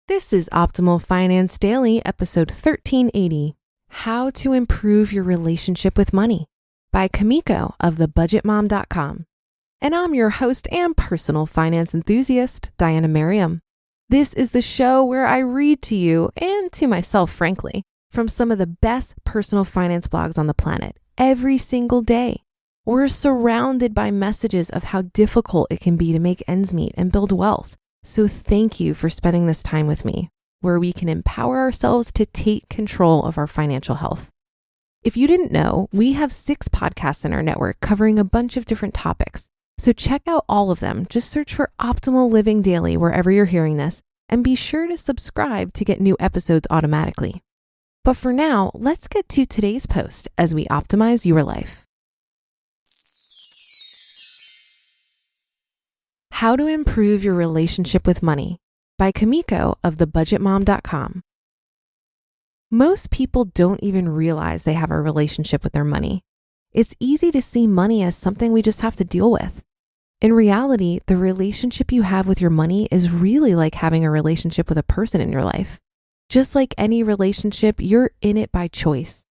This is Optimal Finance Daily, episode 1380, How to Improve Your Relationship with Money by Kumiko of thebudgetmom.com. And I'm your host and personal finance enthusiast, Diana Merriam. This is the show where I read to you, and to myself, frankly, from some of the best personal finance blogs on the planet every single day. We're surrounded by messages of how difficult it can be to make ends meet and build wealth. So thank you for spending this time with me, where we can empower ourselves to take control of our financial health. If you didn't know, we have 6 podcasts in our network covering a bunch of different topics. So check out all of them. Just search for Optimal Living Daily wherever you're hearing this, and be sure to subscribe to get new episodes automatically. But for now, let's get to today's post as we optimize your life. How to Improve Your Relationship with Money by Kumiko of thebudgetmom.com. Most people don't even realize they have a relationship with their money. It's easy to see money as something we just have to deal with. In reality, the relationship you have with your money is really like having a relationship with a person in your life. Just like any relationship, you're in it by choice.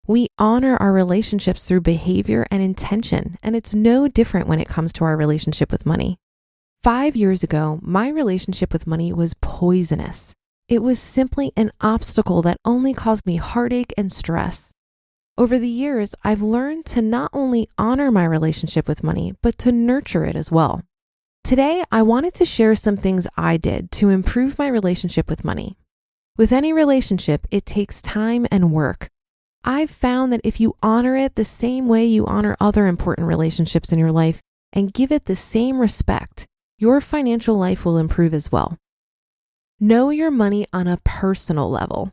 We honor our relationships through behavior and intention, and it's no different when it comes to our relationship with money. 5 years ago, my relationship with money was poisonous. It was simply an obstacle that only caused me heartache and stress. Over the years, I've learned to not only honor my relationship with money, but to nurture it as well. Today, I wanted to share some things I did to improve my relationship with money. With any relationship, it takes time and work. I've found that if you honor it the same way you honor other important relationships in your life and give it the same respect, your financial life will improve as well. Know your money on a personal level.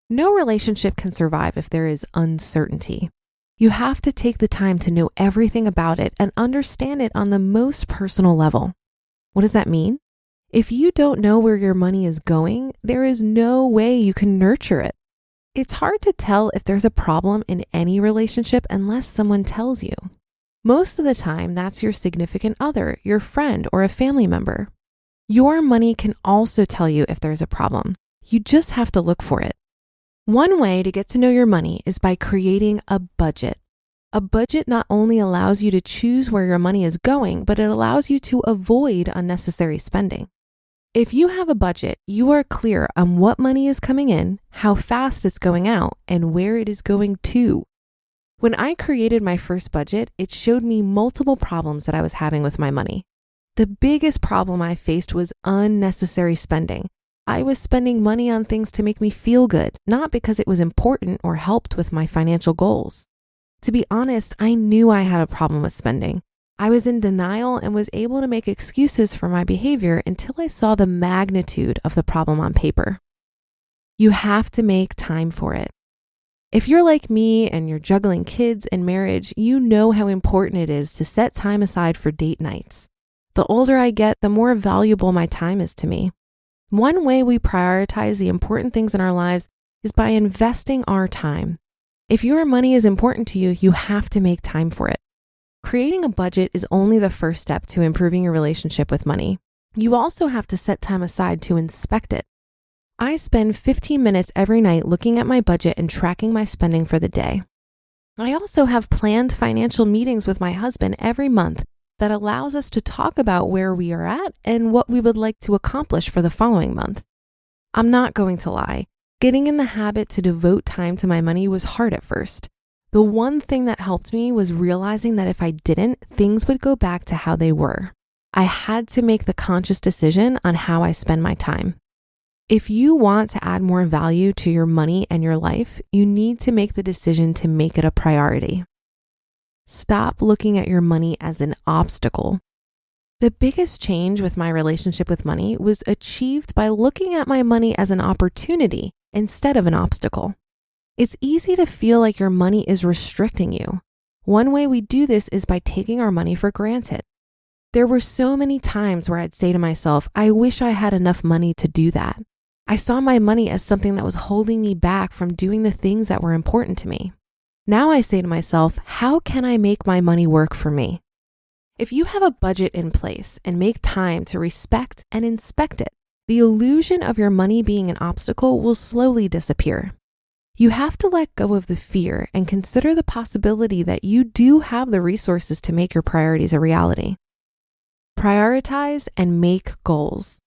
No relationship can survive if there is uncertainty. You have to take the time to know everything about it and understand it on the most personal level. What does that mean? If you don't know where your money is going, there is no way you can nurture it. It's hard to tell if there's a problem in any relationship unless someone tells you. Most of the time, that's your significant other, your friend, or a family member. Your money can also tell you if there's a problem. You just have to look for it. One way to get to know your money is by creating a budget. A budget not only allows you to choose where your money is going, but it allows you to avoid unnecessary spending. If you have a budget, you are clear on what money is coming in, how fast it's going out, and where it is going to. When I created my first budget, it showed me multiple problems that I was having with my money. The biggest problem I faced was unnecessary spending. I was spending money on things to make me feel good, not because it was important or helped with my financial goals. To be honest, I knew I had a problem with spending. I was in denial and was able to make excuses for my behavior until I saw the magnitude of the problem on paper. You have to make time for it. If you're like me and you're juggling kids and marriage, you know how important it is to set time aside for date nights. The older I get, the more valuable my time is to me. One way we prioritize the important things in our lives is by investing our time. If your money is important to you, you have to make time for it. Creating a budget is only the first step to improving your relationship with money. You also have to set time aside to inspect it. I spend 15 minutes every night looking at my budget and tracking my spending for the day. I also have planned financial meetings with my husband every month that allows us to talk about where we are at and what we would like to accomplish for the following month. I'm not going to lie. Getting in the habit to devote time to my money was hard at first. The one thing that helped me was realizing that if I didn't, things would go back to how they were. I had to make the conscious decision on how I spend my time. If you want to add more value to your money and your life, you need to make the decision to make it a priority. Stop looking at your money as an obstacle. The biggest change with my relationship with money was achieved by looking at my money as an opportunity instead of an obstacle. It's easy to feel like your money is restricting you. One way we do this is by taking our money for granted. There were so many times where I'd say to myself, I wish I had enough money to do that. I saw my money as something that was holding me back from doing the things that were important to me. Now I say to myself, how can I make my money work for me? If you have a budget in place and make time to respect and inspect it, the illusion of your money being an obstacle will slowly disappear. You have to let go of the fear and consider the possibility that you do have the resources to make your priorities a reality. Prioritize and make goals.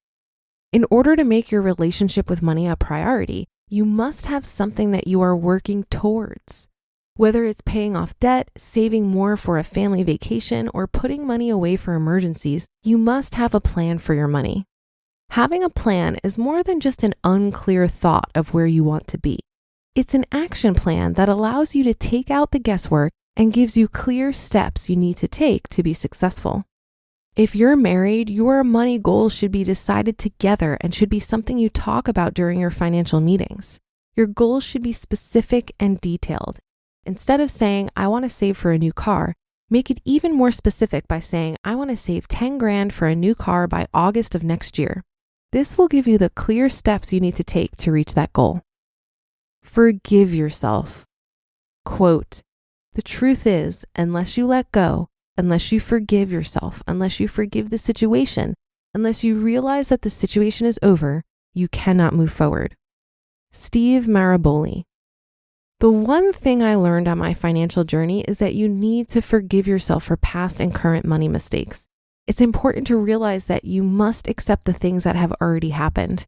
In order to make your relationship with money a priority, you must have something that you are working towards. Whether it's paying off debt, saving more for a family vacation, or putting money away for emergencies, you must have a plan for your money. Having a plan is more than just an unclear thought of where you want to be. It's an action plan that allows you to take out the guesswork and gives you clear steps you need to take to be successful. If you're married, your money goals should be decided together and should be something you talk about during your financial meetings. Your goals should be specific and detailed. Instead of saying, I want to save for a new car, make it even more specific by saying, I want to save 10 grand for a new car by August of next year. This will give you the clear steps you need to take to reach that goal. Forgive yourself. Quote, the truth is, unless you let go, unless you forgive yourself, unless you forgive the situation, unless you realize that the situation is over, you cannot move forward. Steve Maraboli. The one thing I learned on my financial journey is that you need to forgive yourself for past and current money mistakes. It's important to realize that you must accept the things that have already happened.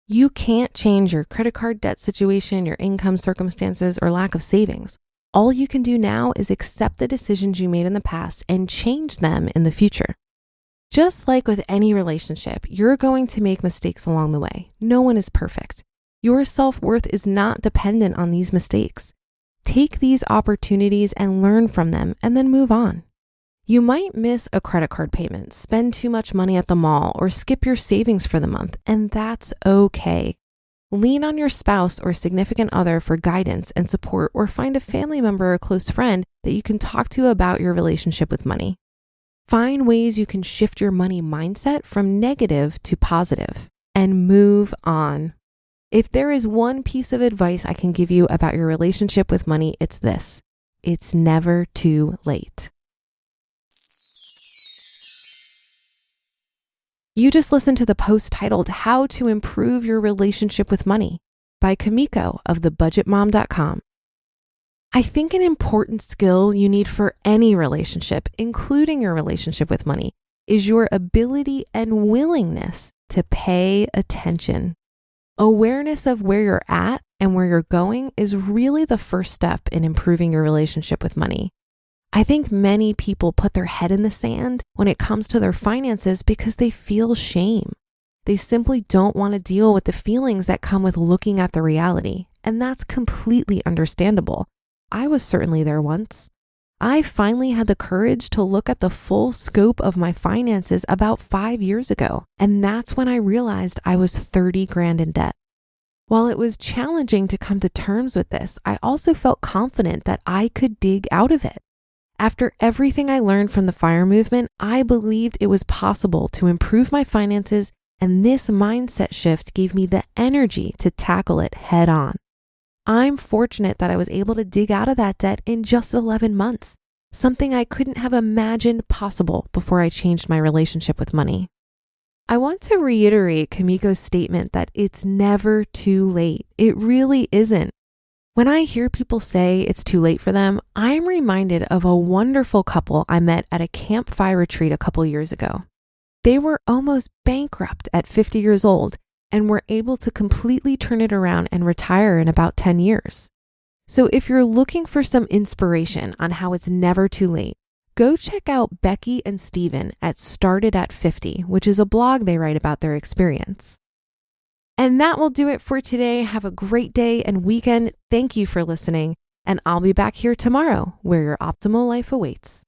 You can't change your credit card debt situation, your income circumstances, or lack of savings. All you can do now is accept the decisions you made in the past and change them in the future. Just like with any relationship, you're going to make mistakes along the way. No one is perfect. Your self-worth is not dependent on these mistakes. Take these opportunities and learn from them and then move on. You might miss a credit card payment, spend too much money at the mall, or skip your savings for the month, and that's okay. Lean on your spouse or significant other for guidance and support, or find a family member or close friend that you can talk to about your relationship with money. Find ways you can shift your money mindset from negative to positive and move on. If there is one piece of advice I can give you about your relationship with money, it's this: it's never too late. You just listened to the post titled How to Improve Your Relationship with Money by Kumiko of thebudgetmom.com. I think an important skill you need for any relationship, including your relationship with money, is your ability and willingness to pay attention. Awareness of where you're at and where you're going is really the first step in improving your relationship with money. I think many people put their head in the sand when it comes to their finances because they feel shame. They simply don't want to deal with the feelings that come with looking at the reality, and that's completely understandable. I was certainly there once. I finally had the courage to look at the full scope of my finances about 5 years ago, and that's when I realized I was 30 grand in debt. While it was challenging to come to terms with this, I also felt confident that I could dig out of it. After everything I learned from the FIRE movement, I believed it was possible to improve my finances, and this mindset shift gave me the energy to tackle it head on. I'm fortunate that I was able to dig out of that debt in just 11 months, something I couldn't have imagined possible before I changed my relationship with money. I want to reiterate Kumiko's statement that it's never too late. It really isn't. When I hear people say it's too late for them, I'm reminded of a wonderful couple I met at a campfire retreat a couple years ago. They were almost bankrupt at 50 years old and were able to completely turn it around and retire in about 10 years. So if you're looking for some inspiration on how it's never too late, go check out Becky and Steven at Started at 50, which is a blog they write about their experience. And that will do it for today. Have a great day and weekend. Thank you for listening, and I'll be back here tomorrow where your optimal life awaits.